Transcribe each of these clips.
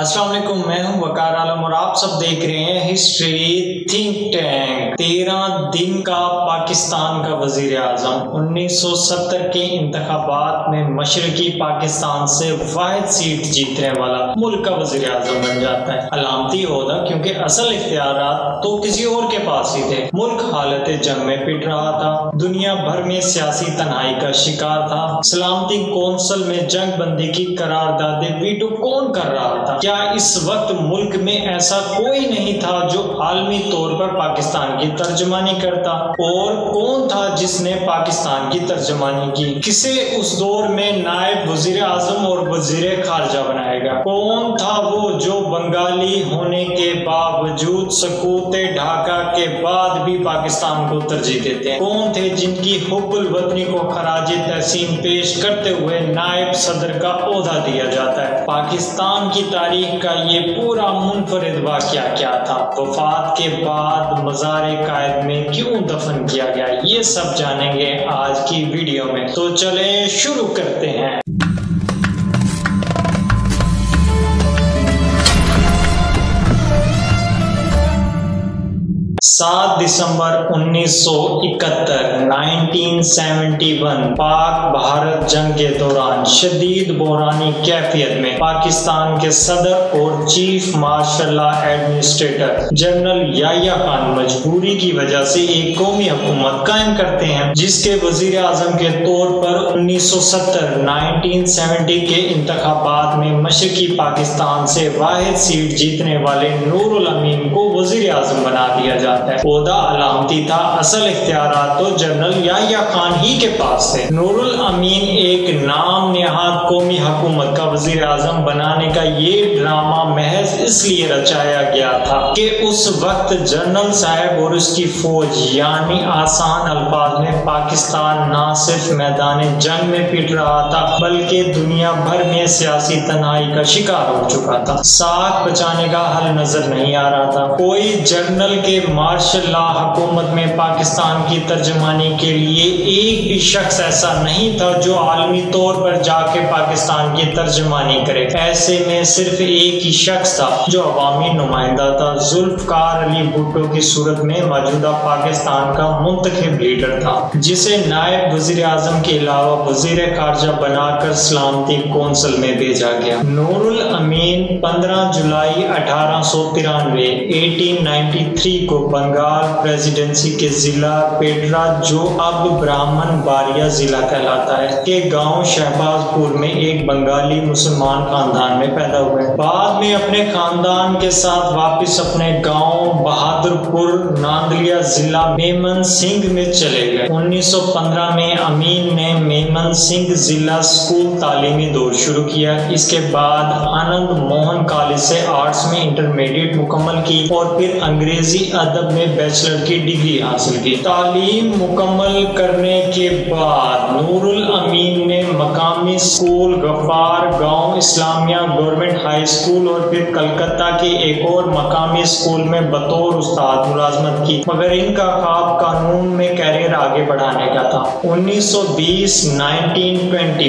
السلام علیکم، میں ہوں وقار عالم اور آپ سب دیکھ رہے ہیں ہسٹری تھنک ٹینک۔ 13 دن کا پاکستان کا وزیر اعظم 1970 کے انتخابات میں مشرقی پاکستان سے واحد سیٹ جیتنے والا ملک کا وزیر اعظم بن جاتا ہے۔ علامتی عہدہ کیونکہ اصل اختیارات تو کسی اور کے پاس ہی تھے۔ ملک حالت جنگ میں پٹ رہا تھا، دنیا بھر میں سیاسی تنہائی کا شکار تھا۔ سلامتی کونسل میں جنگ بندی کی قرارداد ویٹو کون کر رہا تھا؟ کیا اس وقت ملک میں ایسا کوئی نہیں تھا جو عالمی طور پر پاکستان کی ترجمانی کرتا؟ اور کون تھا جس نے پاکستان کی ترجمانی کی؟ کسے اس دور میں نائب وزیر اعظم اور وزیر خارجہ بنائے گا؟ کون تھا وہ جو بنگالی ہونے کے باوجود سقوط ڈھاکہ کے بعد بھی پاکستان کو ترجیح دیتے ہیں؟ کون تھے جن کی حب الوطنی کو خراج تحسین پیش کرتے ہوئے نائب صدر کا عہدہ دیا جاتا ہے؟ پاکستان کی تاریخ کا یہ پورا منفرد واقعہ کیا تھا؟ وفات کے بعد مزار قائد میں کیوں دفن کیا گیا؟ یہ سب جانیں گے آج کی ویڈیو میں، تو چلیں شروع کرتے ہیں۔ 7 دسمبر 1971 پاک بھارت جنگ کے دوران شدید بحرانی کیفیت میں پاکستان کے صدر اور chief martial law administrator general Yahya Khan مجبوری کی وجہ سے ایک قومی حکومت قائم کرتے ہیں، جس کے وزیر اعظم کے طور پر 1970 کے انتخابات میں مشرقی پاکستان سے واحد سیٹ جیتنے والے نور الامین کو وزیر اعظم بنا دیا جاتا ہے۔ عہدہ علامتی تھا، اصل اختیارات تو جنرل یحییٰ خان ہی کے پاس تھے۔ نور الامین ایک نام نہاد قومی حکومت کا وزیر اعظم بنانے کا یہ ڈرامہ محض اس لیے رچایا گیا تھا کہ اس وقت جنرل صاحب اور اس کی فوج یعنی آسان الفاظ میں پاکستان نہ صرف میدان جنگ میں پٹ رہا تھا بلکہ دنیا بھر میں سیاسی تنہائی کا شکار ہو چکا تھا۔ ساکھ بچانے کا حل نظر نہیں آ رہا تھا۔ کوئی جنرل کے مارشل لا حکومت میں پاکستان کی ترجمانی کے لیے ایک بھی شخص ایسا نہیں تھا جو عالمی طور پر جا کے پاکستان کی ترجمانی کرے۔ ایسے میں صرف ایک ہی شخص تھا جو عوامی نمائندہ تھا، ذوالفقار علی بھٹو کی صورت میں موجودہ پاکستان کا منتخب لیڈر تھا، جسے نائب وزیر اعظم کے علاوہ وزیر خارجہ بنا کر سلامتی کونسل میں بھیجا گیا۔ نور الامین 15 جولائی 1893 کو بنگال پریزیڈنسی کے ضلع پیٹرا، جو اب براہمن باریہ ضلع کہلاتا ہے، کے گاؤں شہباز پور میں ایک بنگالی مسلمان خاندان میں پیدا ہوئے۔ بعد میں اپنے خاندان کے ساتھ واپس اپنے گاؤں بہادر پور ناندلیا ضلع میمن سنگھ میں چلے گئے۔ 1915 میں امین نے میمن سنگھ ضلع اسکول تعلیمی دور شروع کیا۔ اس کے بعد آنند موہن کالج سے آرٹس میں انٹرمیڈیٹ مکمل کی اور پھر انگریزی ادب میں بیچلر کی ڈگری حاصل کی۔ تعلیم مکمل کرنے کے بعد نور الامین نے مقامی اسکول غفار گاؤں اسلامیہ گورنمنٹ ہائی اسکول اور پھر کلکتہ کے ایک اور مقامی اسکول میں بطور استاد ملازمت کی، مگر ان کا خواب قانون میں کیریئر آگے بڑھانے کا تھا۔ 1920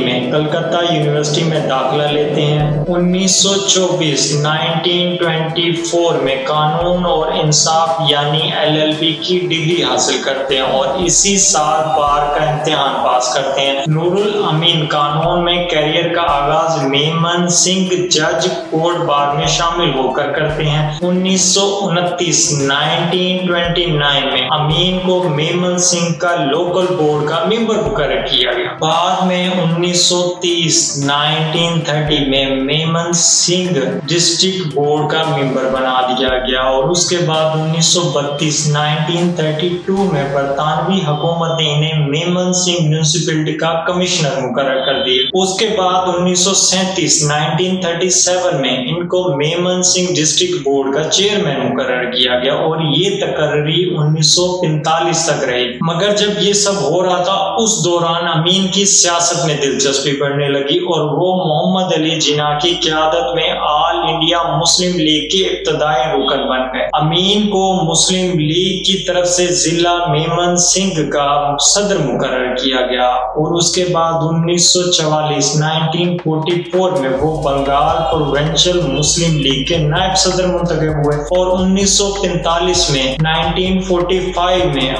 میں کلکتہ یونیورسٹی میں داخلہ لیتے ہیں۔ 1924 میں قانون اور انصاف یعنی LLB کی ڈگری حاصل کرتے ہیں اور اسی سال بار کا امتحان پاس کرتے ہیں۔ نور الامین قانون میں کیریئر کا آغاز میمن سنگھ جج کورٹ بار میں شامل ہو کر کرتے ہیں۔ 1929 میں امین کو میمن سنگھ کا لوکل بورڈ کا ممبر مقرر کیا گیا۔ بعد میں 1930 میں میمن سنگھ ڈسٹرکٹ بورڈ کا ممبر بنا دیا گیا اور اس کے بعد 1932 میں برطانوی حکومت نے انہیں میمن سنگھ میونسپلٹی کا کمشنر مقرر کر دیا۔ اس کے بعد 1937 میں ان کو میمن سنگھ ڈسٹرکٹ بورڈ کا چیئرمین مقرر کیا گیا اور یہ تقرری 1945 تک رہی۔ مگر جب یہ سب ہو رہا تھا اس دوران امین کی سیاست میں دلچسپی بڑھنے لگی اور وہ محمد علی جناح کی قیادت میں آل انڈیا مسلم لیگ کے ابتدائی رکن بن گئے۔ امین کو مسلم لیگ کی طرف سے ضلع میمن سنگھ کا صدر مقرر کیا گیا اور اس کے بعد 1944 میں وہ بنگال پروونشل مسلم لیگ کے نائب صدر منتخب ہوئے اور 1945 میں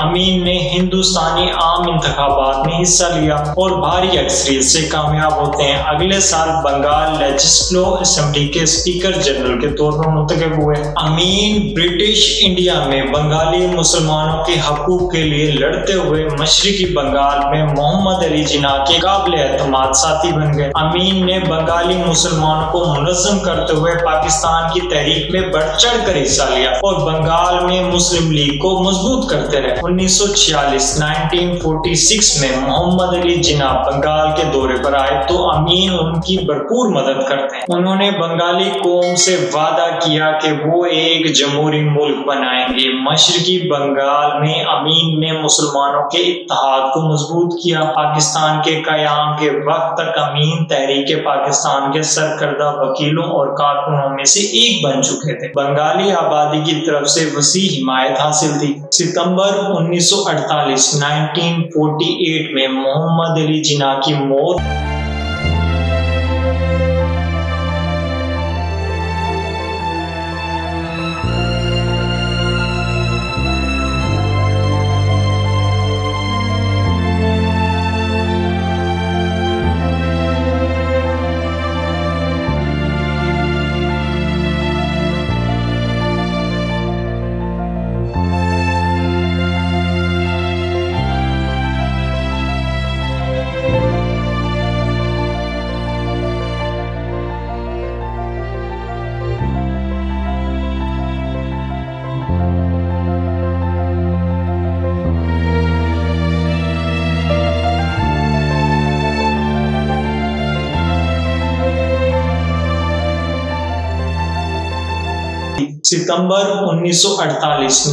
امین نے ہندوستانی عام انتخابات میں حصہ لیا اور بھاری اکثریت سے کامیاب ہوتے ہیں۔ اگلے سال بنگال لیجسلیٹو اسمبلی کے اسپیکر جنرل کے طور پر منتخب ہوئے۔ امین برٹش انڈیا میں بنگالی مسلمانوں کے حقوق کے لیے لڑتے ہوئے مشرقی بنگال میں محمد علی جناح کے قابل اعتماد ساتھی بن گئے۔ امین نے بنگالی مسلمانوں کو منظم کرتے ہوئے پاکستان کی تحریک میں بڑھ چڑھ کر حصہ لیا اور بنگال میں مسلم لیگ کو مضبوط کرتے رہے۔ 1946 میں محمد علی جناح بنگال کے دورے پر آئے تو امین ان کی بھرپور مدد کرتے ہیں۔ انہوں نے بنگالی قوم سے وعدہ کیا کہ وہ ایک جمہوری ملک بنائیں گے۔ مشرقی بنگال میں امین نے مسلمانوں کے اتحاد کو مضبوط کیا۔ پاکستان کے قیام کے وقت تک امین تحریک پاکستان کے سرکردہ وکیلوں اور کارکنوں میں سے ایک بن چکے تھے۔ بنگالی آبادی کی طرف سے وسیع حمایت حاصل تھی۔ ستمبر 1948 میں محمد علی جناح کی موت ستمبر 1948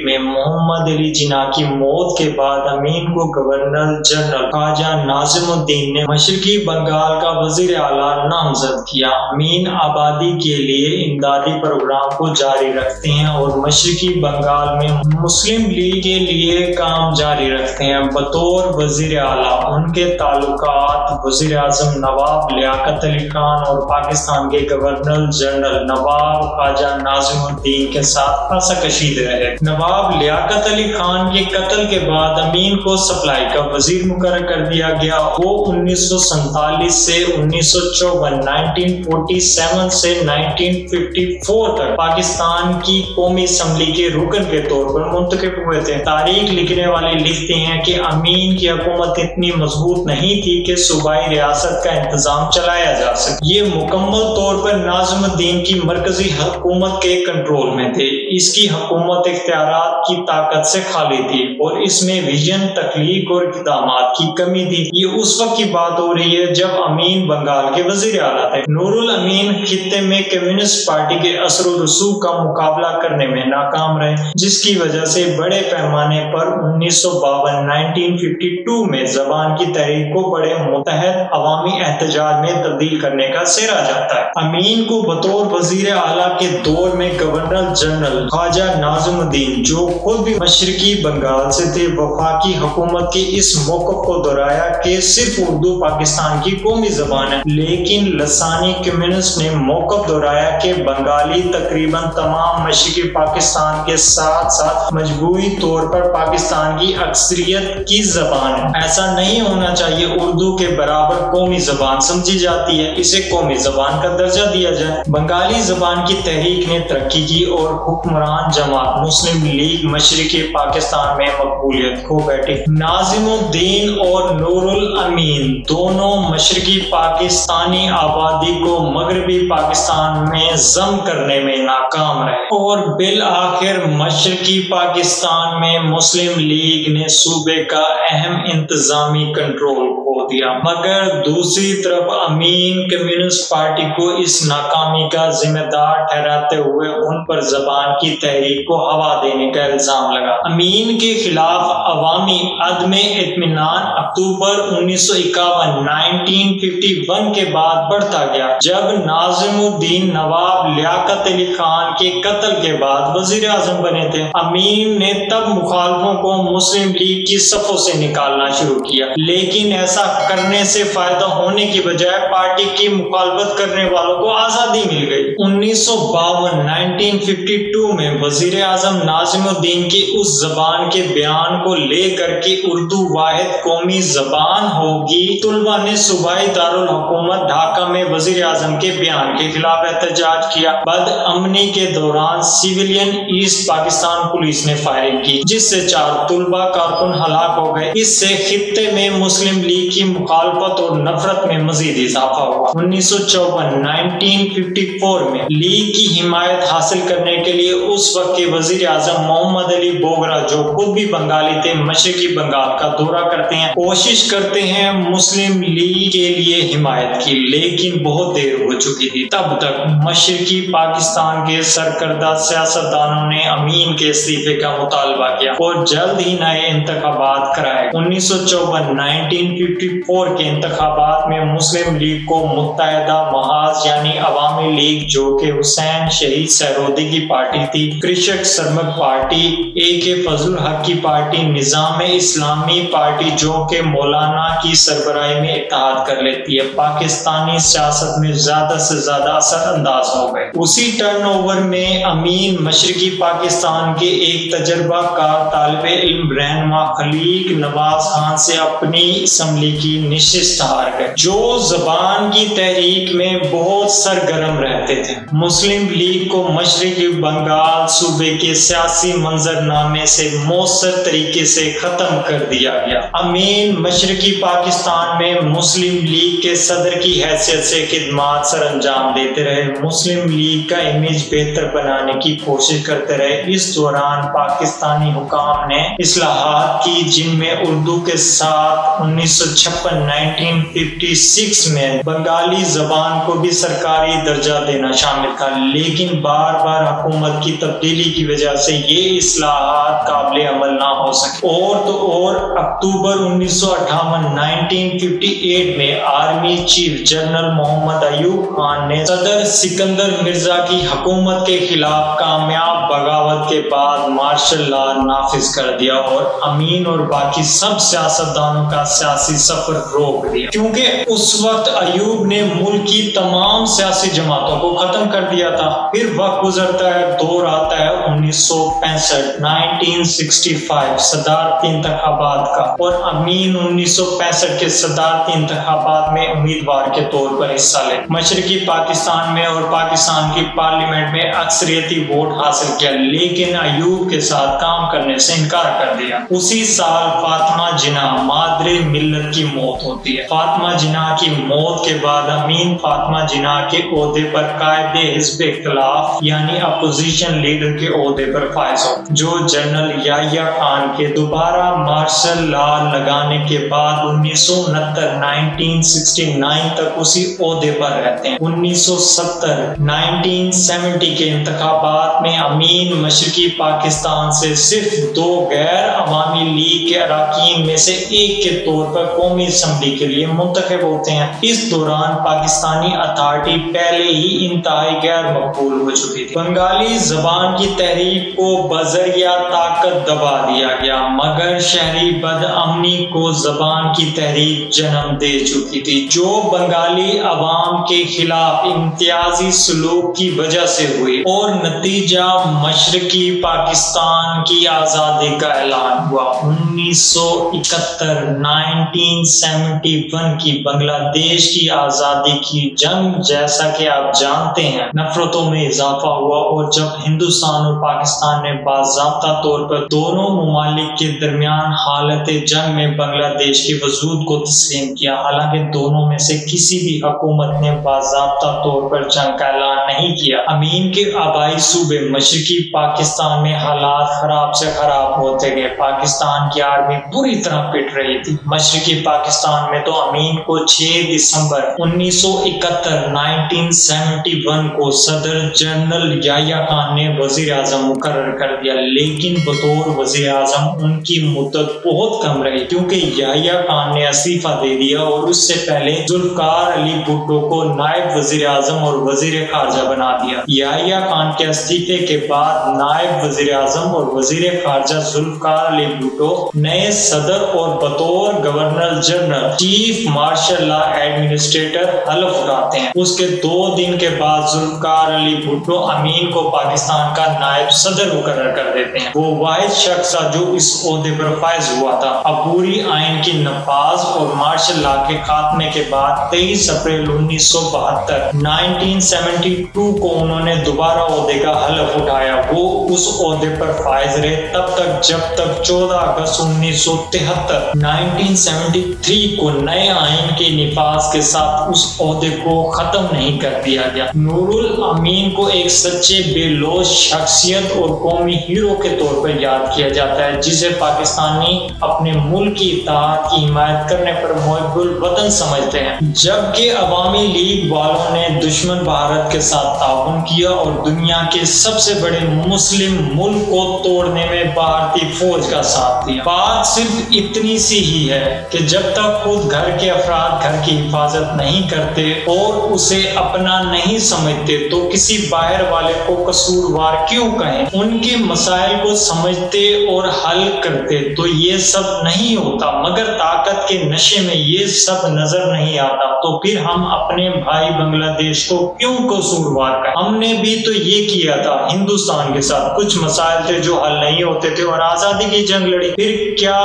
میں محمد علی جناح کی موت کے بعد امین کو گورنر جنرل خواجہ ناظم الدین نے مشرقی بنگال کا وزیر اعلیٰ نامزد کیا۔ امین آبادی کے لیے امدادی پروگرام کو جاری رکھتے ہیں اور مشرقی بنگال میں مسلم لیگ کے لیے کام جاری رکھتے ہیں۔ بطور وزیر اعلیٰ ان کے تعلقات وزیر اعظم نواب لیاقت علی خان اور پاکستان کے گورنر جنرل نواب خواجہ ناظم الدین کے ساتھ خاصا کشیدہ رہے۔ نواب لیاقت علی خان کے قتل کے بعد امین کو سپلائی کا وزیر مقرر کر دیا گیا۔ وہ 1947 سے 1947 سے 1954 تک پاکستان کی قومی اسمبلی کے رکن کے طور پر منتخب ہوئے تھے۔ تاریخ لکھنے والے لکھتے ہیں کہ امین کی حکومت اتنی مضبوط نہیں تھی کہ صوبائی ریاست کا انتظام چلایا جا سکے۔ یہ مکمل طور پر ناظم الدین کی مرکزی حکومت کے کنٹرول میں تھے۔ اس کی حکومت اختیارات کی طاقت سے خالی تھی اور اس میں ویژن، تخلیق اور اقدامات کی کمی تھی۔ یہ اس وقت کی بات ہو رہی ہے جب امین بنگال کے وزیر اعلیٰ تھے۔ نور الامین خطے میں کمیونسٹ پارٹی کے اثر و رسوخ کا مقابلہ کرنے میں ناکام رہے، جس کی وجہ سے بڑے پیمانے پر 1952 میں زبان کی تحریک کو بڑے متحد عوامی احتجاج میں تبدیل کرنے کا سہرا جاتا ہے۔ امین کو بطور وزیر اعلیٰ کے دور میں گورنر جنرل خواجہ ناظم الدین، جو خود بھی مشرقی بنگال سے تھے، وفاقی حکومت کے اس موقف کو دہرایا کہ صرف اردو پاکستان کی قومی زبان ہے، لیکن لسانی کمیونسٹ نے موقف دہرایا کہ بنگالی تقریباً تمام مشرقی پاکستان کے ساتھ ساتھ مجموعی طور پر پاکستان کی اکثریت کی زبان ہے۔ ایسا نہیں ہونا چاہیے۔ اردو کے برابر قومی زبان سمجھی جاتی ہے، اسے قومی زبان کا درجہ دیا جائے۔ بنگالی زبان کی تحریک نے ترقی کی اور حکمران جماعت مسلم لیگ مشرقی پاکستان میں مقبولیت کھو بیٹھی۔ ناظم الدین اور نور الامین دونوں مشرقی پاکستانی آبادی کو مغربی پاکستان میں ضم کرنے میں ناکام رہے اور بالآخر مشرقی پاکستان میں مسلم لیگ نے صوبے کا اہم انتظامی کنٹرول کھو دیا، مگر دوسری طرف امین کمیونسٹ پارٹی کو اس ناکامی کا ذمہ دار ٹھہراتے ہوئے ان پر زبان کی تحریک کو ہوا دینے کا الزام لگا۔ امین کے خلاف عوامی عدم اطمینان اکتوبر 1951 کے بعد بڑھتا گیا، جب ناظم الدین نواب لیاقت علی خان کے قتل کے بعد وزیر اعظم بنے تھے۔ امین نے تب مخالفوں کو مسلم لیگ کی صفوں سے نکالنا شروع کیا، لیکن ایسا کرنے سے فائدہ ہونے کی بجائے پارٹی کی مخالفت کرنے والوں کو آزادی مل گئی۔ 1952 میں وزیر اعظم ناظم الدین کی اس زبان کے بیان کو لے کر کے اردو واحد قومی زبان ہوگی، طلبہ نے صوبائی دارالحکومت ڈھاکہ میں وزیر اعظم کے بیان کے خلاف احتجاج کیا۔ بد امنی کے دوران سویلین ایسٹ پاکستان پولیس نے فائرنگ کی، جس سے 4 طلبہ کارکن ہلاک ہو گئے۔ اس سے خطے میں مسلم لیگ کی مخالفت اور نفرت میں مزید اضافہ ہوا۔ 1954 میں لیگ کی حمایت حاصل کرنے کے لیے اس وقت کے وزیر اعظم محمد علی بوگرا، جو خود بھی بنگالی تھے، مشرقی بنگال کا دورہ کرتے ہیں، کوشش کرتے ہیں مسلم لیگ کے لیے حمایت کی، لیکن بہت دیر ہو چکی تھی۔ تب تک مشرقی پاکستان کے سرکردہ سیاستدانوں نے امین کے استعفے کا مطالبہ کیا اور جلد ہی نئے انتخابات کرائے۔ 1954 کے انتخابات میں مسلم لیگ کو متحدہ محاذ یعنی عوامی لیگ، جو کہ حسین شہید سہروردی کی پارٹی تھی، کرشک سرمک پارٹی، AK فضل الحق کی پارٹی، نظام اسلامی پارٹی جو کہ مولانا کی سربراہی میں اتحاد کر لیتی ہے، پاکستانی سیاست میں زیادہ سے زیادہ اثر انداز ہو گئے۔ اسی ٹرن اوور میں امین مشرقی پاکستان کے ایک تجربہ کار طالب علم رہنما خلیق نواز خان سے اپنی اسمبلی کی نشست ہار گئے، جو زبان کی تحریک میں بہت سرگرم رہتے تھے۔ مسلم لیگ کو مشرقی بنگال صوبے کے سیاسی منظرنامے سے مؤثر طریقے سے ختم کر دیا گیا۔ امین مشرقی پاکستان میں مسلم لیگ کے صدر کی حیثیت سے خدمات سر انجام دیتے رہے، مسلم لیگ کا امیج بہتر بنانے کی کوشش کرتے رہے۔ اس دوران پاکستانی حکام نے اصلاحات کی، جن میں اردو کے ساتھ 1956 میں بنگالی زبان کو بھی سرکاری درجہ دینا شامل تھا، لیکن بار بار حکومت کی تبدیلی کی وجہ سے یہ اصلاحات قابل عمل نہ ہو سکے۔ اور اکتوبر 1958 میں آرمی چیف جنرل محمد ایوب خان نے صدر سکندر مرزا کی حکومت کے خلاف کامیاب بغاوت کے بعد مارشل لا نافذ کر دیا اور امین اور باقی سب سیاستدانوں کا سیاسی سفر روک دیا، کیونکہ اس وقت ایوب نے ملک کی تمام سیاسی جماعتوں کو ختم کر دیا تھا۔ پھر وقت گزرتا ہے، دور آتا ہے 1965 صدارتی انتخابات کا، اور امین 1965 کے صدارتی انتخابات میں امیدوار کے طور پر حصہ لے، مشرقی پاکستان میں اور پاکستان کی پارلیمنٹ میں اکثریتی ووٹ حاصل کیا، لیکن ایوب کے ساتھ کام کرنے سے انکار کر دیا۔ اسی سال فاطمہ جناح مادر ملت کی موت ہوتی ہے۔ فاطمہ جناح کی موت کے بعد امین فاطمہ جناح کے عہدے پر قائد حزب اختلاف یعنی اپوزیشن لیڈر کے عہدے پر فائز ہو، جو جنرل یحییٰ خان کے دوبارہ مارشل لا لگانے کے بعد 1969 تک اسی عہدے پر رہتے ہیں۔ 1970 کے انتخابات میں امین مشرقی پاکستان سے صرف 2 غیر عوامی لیگ کے اراکین میں سے ایک کے طور پر قومی اسمبلی کے لیے منتخب ہوتے ہیں۔ اس دوران پاکستانی اتھارٹی پہلے ہی انتہائی غیر مقبول ہو چکی تھی۔ بنگالی زبان کی تحریک کو بذریعہ طاقت دبا دیا گیا، مگر شہری بد امنی کو زبان کی تحریک جنم دے چکی تھی، جو بنگالی عوام کے خلاف امتیازی سلوک کی وجہ سے ہوئی، اور نتیجہ مشرقی پاکستان کی آزادی کا اعلان ہوا۔ 1971 کی بنگلہ دیش کی آزادی کی جنگ، جیسا کہ آپ جانتے ہیں، نفرتوں میں اضافہ ہوا، اور جب ہندوستان اور پاکستان نے باضابطہ طور پر دونوں ممالک کے درمیان حالت جنگ میں بنگلہ دیش کے وجود کو تسلیم کیا، حالانکہ دونوں میں سے کسی بھی حکومت نے باضابطہ طور پر جنگ کا اعلان نہیں کیا۔ امین کے آبائی صوبے مشرقی پاکستان میں حالات خراب سے خراب ہوتے گئے۔ پاکستان کی آرمی بری طرح پٹ رہی تھی۔ مشرقی پاکستان میں تو امین کو 6 دسمبر 1971 کو صدر جنرل یحییٰ خان نے وزیر اعظم مقرر کر دیا، لیکن بطور وزیر اعظم ان کی مدت بہت کم رہی کیونکہ یحییٰ خان نے استعفیٰ دے دیا اور اس سے پہلے ذوالفقار علی بھٹو کو نائب وزیر اعظم اور وزیر خارجہ بنا دیا۔ یحییٰ خان کے استعفے کے بعد نائب وزیر اعظم اور وزیر خارجہ ذوالفقار علی بھٹو نئے صدر اور بطور governor general chief martial law administrator حلف اٹھاتے ہیں۔ اس کے 2 دن کے بعد ذوالفقار علی بھٹو امین کو پاکستان کا نائب صدر مقرر کر دیتے ہیں۔ وہ واحد شخص تھا جو اس عہدے پر فائز ہوا تھا۔ عبوری آئین کی نفاذ اور مارشل لا کے خاتمے کے بعد 23 اپریل 1972 کو انہوں نے دوبارہ عہدے کا حلف اٹھایا۔ وہ اس عہدے پر فائز رہے تب تک جب تک 14 اگست 1973 کو نئے آئین کے نفاذ کے ساتھ اس عہدے کو ختم نہیں کر دیا گیا۔ نور الامین کو ایک سچے بے لوث شخصیت اور قومی ہیرو کے طور پر یاد کیا جاتا ہے، جسے پاکستانی اپنے ملک کی اتحاد کی حمایت کرنے پر محب الوطن سمجھتے ہیں۔ جبکہ عوامی لیگ والوں نے دشمن بھارت کے ساتھ تعاون کیا اور دنیا کے سب سے بڑے مسلم ملک کو توڑنے میں بھارتی فوج کا ساتھ دیا۔ بات صرف اتنی سی ہی ہے کہ جب تک خود گھر کے افراد گھر کی حفاظت نہیں کرتے اور اسے اپنا نہیں سمجھتے تو کسی باہر والے کو قصوروار کیوں کہیں؟ ان کے مسائل کو سمجھتے اور حل کرتے تو یہ سب نہیں ہوتا، مگر طاقت کے نشے میں یہ سب نظر نہیں آتا تو پھر ہم اپنے بھائی بنگلہ دیش کو کیوں قصوروار کہیں؟ ہم نے بھی تو یہ کیا تھا ہندوستان کے ساتھ، کچھ مسائل تھے جو حل نہیں ہوتے تھے اور آزادی کی جنگ لڑی۔ پھر کیا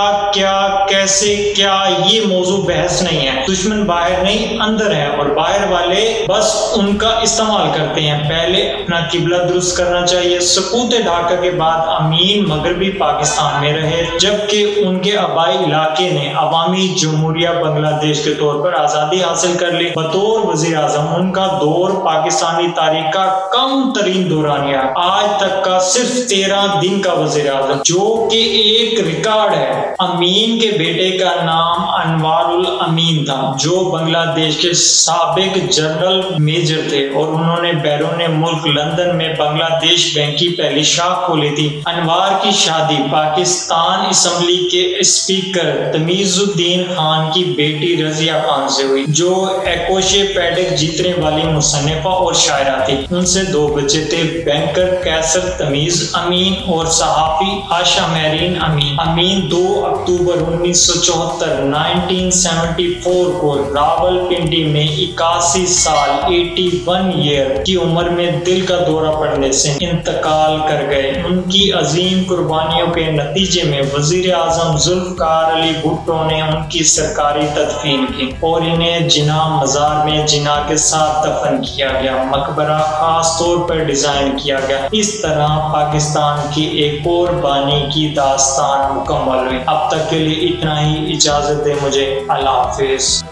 کیسے یہ موضوع بحث نہیں ہے۔ دشمن باہر نہیں اندر ہے اور باہر والے بس ان کا استعمال کرتے ہیں۔ پہلے اپنا قبلہ درست کرنا چاہیے۔ سقوط ڈھاکہ کے بعد امین مغربی پاکستان میں رہے جبکہ ان کے آبائی علاقے نے عوامی جمہوریہ بنگلہ دیش کے طور پر آزادی حاصل کر لی۔ بطور وزیر اعظم ان کا دور پاکستانی تاریخ کا کم ترین دورانیہ آج تک کا صرف 13 دن کا وزیر اعظم، جو کہ ایک ریکارڈ ہے۔ امین کے بیٹے کا نام انوار الامین تھا جو بنگلہ دیش کے سابق جنرل میجر تھے اور انہوں نے بیرون ملک لندن میں بنگلہ دیش بینک کی پہلی شاخ کھولی تھی۔ انوار کی شادی پاکستان اسمبلی کے اسپیکر تمیز الدین خان کی بیٹی رضیہ خان سے ہوئی جو ایکوشے پیڈک جیتنے والی مصنفہ اور شاعرہ تھی۔ ان سے 2 بچے تھے، بینکر قیصر تمیز امین اور صحافی عائشہ مہرین امین۔ امین 2 اکتوبر 1974 کو راول پنڈی میں 81 سال 81 ایئر کی عمر میں دل کا دورہ پڑنے سے انتقال کر گئے۔ ان کی عظیم قربانیوں کے نتیجے میں وزیر اعظم ذوالفقار علی بھٹو نے ان کی سرکاری تدفین کی اور انہیں جناح مزار میں جناح کے ساتھ دفن کیا گیا۔ مقبرہ خاص طور پر ڈیزائن کیا گیا۔ اس طرح پاکستان کی ایک اور بانی کی داستان مکمل ہوئی۔ اب تک کے لیے اتنا ہی، اجازت دے مجھے، اللہ حافظ۔